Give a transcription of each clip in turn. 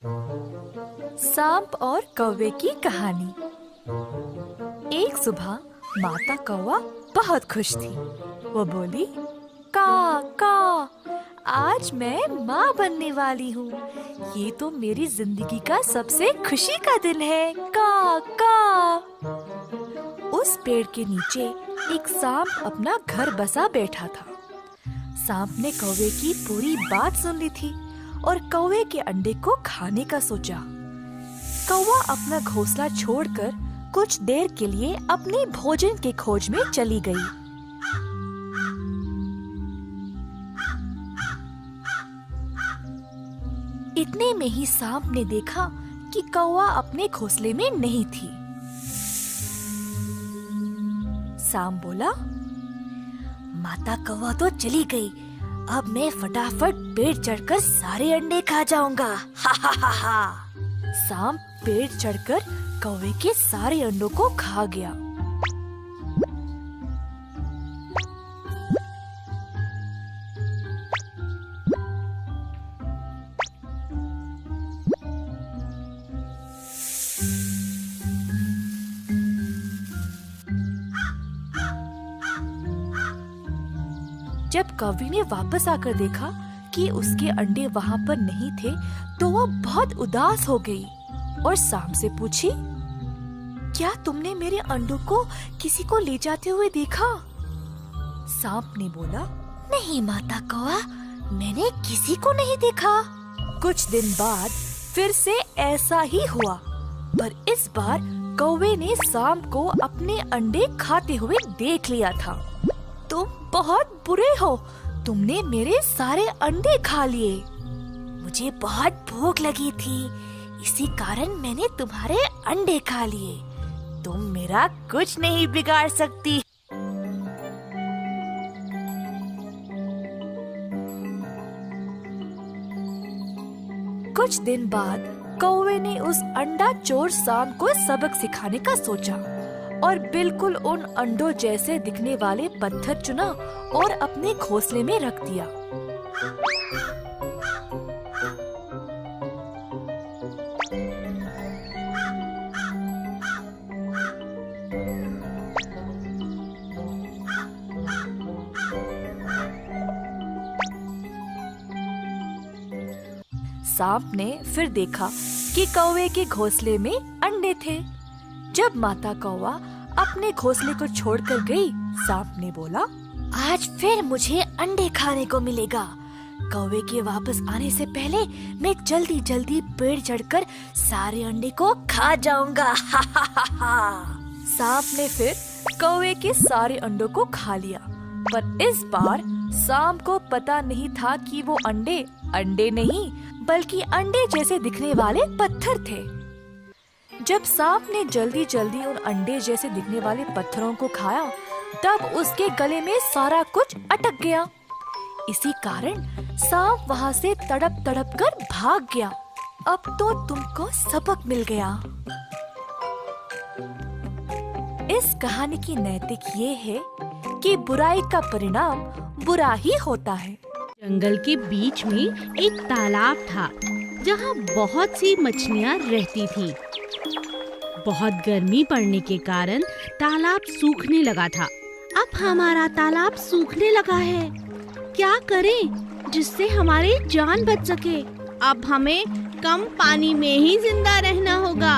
सांप और कौवे की कहानी। एक सुबह माता कौवा बहुत खुश थी। वो बोली, का का, आज मैं माँ बनने वाली हूँ। ये तो मेरी जिंदगी का सबसे खुशी का दिन है। का का। उस पेड़ के नीचे एक सांप अपना घर बसा बैठा था। सांप ने कौवे की पूरी बात सुन ली थी और कौवे के अंडे को खाने का सोचा। कौवा अपना घोंसला छोड़कर कुछ देर के लिए अपने भोजन के खोज में चली गई। इतने में ही सांप ने देखा कि कौवा अपने घोंसले में नहीं थी। सांप बोला, माता कौवा तो चली गई, अब मैं फटाफट पेड़ चढ़कर सारे अंडे खा जाऊंगा। हा हा हा हा। सांप पेड़ चढ़कर कौवे के सारे अंडों को खा गया। जब कौवे ने वापस आकर देखा कि उसके अंडे वहाँ पर नहीं थे, तो वो बहुत उदास हो गई और सांप से पूछी, क्या तुमने मेरे अंडों को किसी को ले जाते हुए देखा? सांप ने बोला, नहीं माता कौवा, मैंने किसी को नहीं देखा। कुछ दिन बाद फिर से ऐसा ही हुआ, पर इस बार कौवे ने सांप को अपने अंडे खाते हुए देख लिया था। तुम बहुत बुरे हो, तुमने मेरे सारे अंडे खा लिए। मुझे बहुत भूख लगी थी, इसी कारण मैंने तुम्हारे अंडे खा लिए। तुम मेरा कुछ नहीं बिगाड़ सकती। कुछ दिन बाद कौवे ने उस अंडा चोर सांप को सबक सिखाने का सोचा और बिल्कुल उन अंडों जैसे दिखने वाले पत्थर चुना और अपने घोंसले में रख दिया। सांप ने फिर देखा कि कौवे के घोंसले में अंडे थे। जब माता कौवा अपने घोंसले को छोड़कर गई, सांप ने बोला, आज फिर मुझे अंडे खाने को मिलेगा। कौवे के वापस आने से पहले मैं जल्दी जल्दी पेड़ चढ़कर सारे अंडे को खा जाऊंगा। हा हा हा हा। सांप ने फिर कौवे के सारे अंडों को खा लिया, पर इस बार सांप को पता नहीं था कि वो अंडे नहीं, बल्कि अंडे जैसे दिखने वाले पत्थर थे। जब सांप ने जल्दी जल्दी उन अंडे जैसे दिखने वाले पत्थरों को खाया, तब उसके गले में सारा कुछ अटक गया। इसी कारण सांप वहाँ से तड़प तड़प कर भाग गया। अब तो तुमको सबक मिल गया। इस कहानी की नैतिक ये है कि बुराई का परिणाम बुरा ही होता है। जंगल के बीच में एक तालाब था, जहाँ बहुत सी मछलियाँ रहती थी। बहुत गर्मी पड़ने के कारण तालाब सूखने लगा था। अब हमारा तालाब सूखने लगा है, क्या करें जिससे हमारी जान बच सके? अब हमें कम पानी में ही जिंदा रहना होगा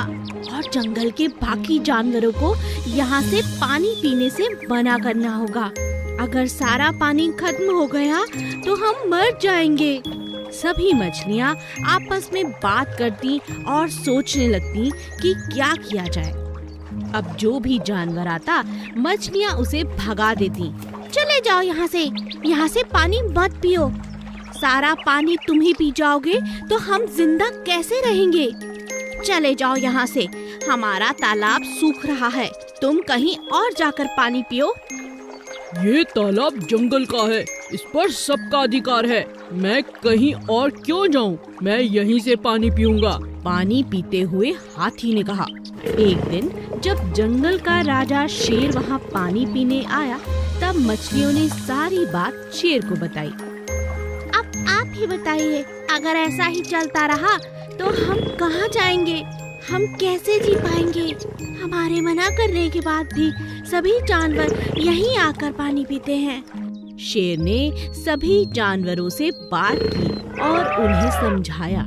और जंगल के बाकी जानवरों को यहाँ से पानी पीने से मना करना होगा। अगर सारा पानी खत्म हो गया तो हम मर जाएंगे। सभी मछलियाँ आपस में बात करती और सोचने लगती कि क्या किया जाए। अब जो भी जानवर आता, मछलियाँ उसे भगा देती। चले जाओ यहाँ से पानी मत पियो। सारा पानी तुम ही पी जाओगे तो हम जिंदा कैसे रहेंगे? चले जाओ यहाँ से, हमारा तालाब सूख रहा है, तुम कहीं और जाकर पानी पियो। ये तालाब जंगल का है, इस पर सबका अधिकार है। मैं कहीं और क्यों जाऊं? मैं यहीं से पानी पीऊंगा। पानी पीते हुए हाथी ने कहा। एक दिन जब जंगल का राजा शेर वहाँ पानी पीने आया, तब मछलियों ने सारी बात शेर को बताई। अब आप ही बताइए, अगर ऐसा ही चलता रहा तो हम कहाँ जाएंगे? हम कैसे जी पाएंगे? हमारे मना करने के बाद भी सभी जानवर यहीं आकर पानी पीते हैं। शेर ने सभी जानवरों से बात की और उन्हें समझाया।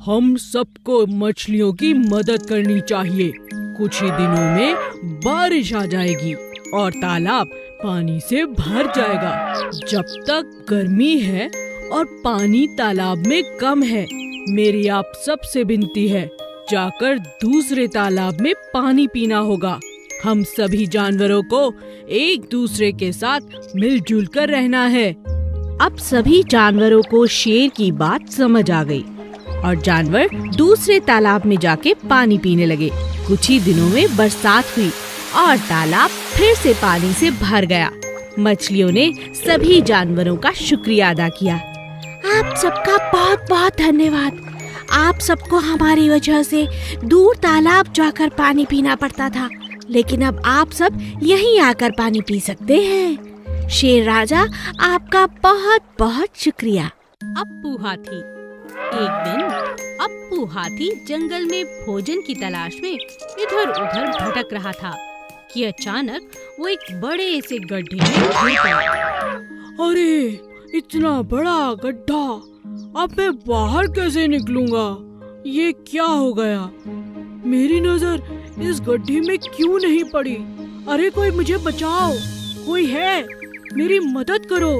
हम सबको मछलियों की मदद करनी चाहिए। कुछ ही दिनों में बारिश आ जाएगी और तालाब पानी से भर जाएगा। जब तक गर्मी है और पानी तालाब में कम है, मेरी आप सबसे विनती है, जाकर दूसरे तालाब में पानी पीना होगा। हम सभी जानवरों को एक दूसरे के साथ मिलजुल कर रहना है। अब सभी जानवरों को शेर की बात समझ आ गई और जानवर दूसरे तालाब में जाके पानी पीने लगे। कुछ ही दिनों में बरसात हुई और तालाब फिर से पानी से भर गया। मछलियों ने सभी जानवरों का शुक्रिया अदा किया। आप सबका बहुत बहुत धन्यवाद। आप सबको हमारी वजह से दूर तालाब जाकर पानी पीना पड़ता था, लेकिन अब आप सब यहीं आकर पानी पी सकते हैं। शेर राजा, आपका बहुत बहुत शुक्रिया। अप्पू हाथी। एक दिन अप्पू हाथी जंगल में भोजन की तलाश में इधर उधर भटक रहा था कि अचानक वो एक बड़े से गड्ढे में गिर पड़ा। अरे, इतना बड़ा गड्ढा, अब मैं बाहर कैसे निकलूंगा? ये क्या हो गया? मेरी नजर इस गड्ढे में क्यों नहीं पड़ी? अरे कोई मुझे बचाओ, कोई है, मेरी मदद करो।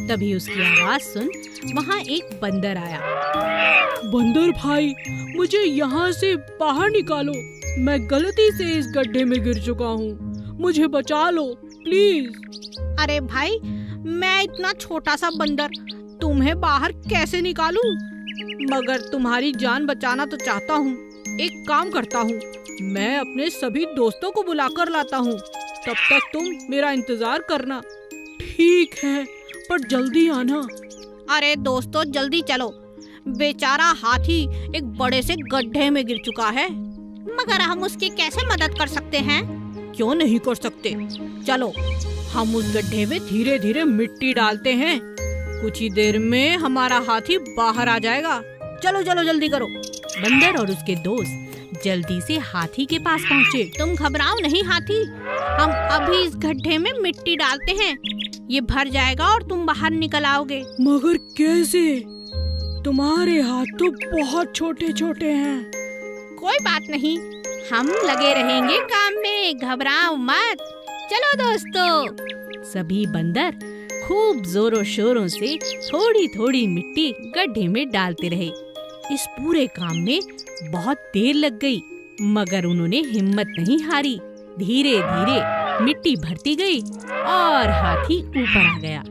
तभी उसकी आवाज सुन वहाँ एक बंदर आया। बंदर भाई, मुझे यहाँ से बाहर निकालो। मैं गलती से इस गड्ढे में गिर चुका हूँ, मुझे बचा लो प्लीज। अरे भाई, मैं इतना छोटा सा बंदर तुम्हें बाहर कैसे निकालूं? मगर तुम्हारी जान बचाना तो चाहता हूँ। एक काम करता हूँ, मैं अपने सभी दोस्तों को बुलाकर लाता हूँ, तब तक तुम मेरा इंतजार करना। ठीक है, पर जल्दी आना। अरे दोस्तों, जल्दी चलो, बेचारा हाथी एक बड़े से गड्ढे में गिर चुका है। मगर हम उसकी कैसे मदद कर सकते हैं? क्यों नहीं कर सकते? चलो, हम उस गड्ढे में धीरे धीरे मिट्टी डालते हैं। कुछ ही देर में हमारा हाथी बाहर आ जाएगा। चलो चलो, जल्दी करो। बंदर और उसके दोस्त जल्दी से हाथी के पास पहुँचे। तुम घबराओ नहीं हाथी, हम अभी इस गड्ढे में मिट्टी डालते हैं, ये भर जाएगा और तुम बाहर निकल आओगे। मगर कैसे? तुम्हारे हाथ तो बहुत छोटे छोटे हैं। कोई बात नहीं, हम लगे रहेंगे काम में, घबराओ मत। चलो दोस्तों। सभी बंदर खूब जोरों शोरों से थोड़ी थोड़ी मिट्टी गड्ढे में डालते रहे। इस पूरे काम में बहुत देर लग गई, मगर उन्होंने हिम्मत नहीं हारी। धीरे धीरे मिट्टी भरती गई और हाथी ऊपर आ गया।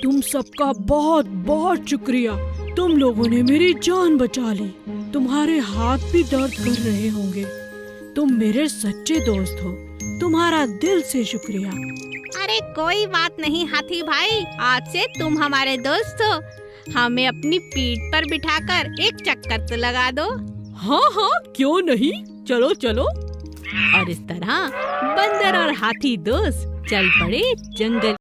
तुम सबका बहुत बहुत शुक्रिया, तुम लोगों ने मेरी जान बचा ली। तुम्हारे हाथ भी दर्द कर रहे होंगे। तुम मेरे सच्चे दोस्त हो, तुम्हारा दिल से शुक्रिया। अरे कोई बात नहीं हाथी भाई, आज से तुम हमारे दोस्त हो। हमें अपनी पीठ पर बिठाकर एक चक्कर तो लगा दो। हाँ हाँ, क्यों नहीं, चलो चलो। और इस तरह बंदर और हाथी दोस्त चल पड़े जंगल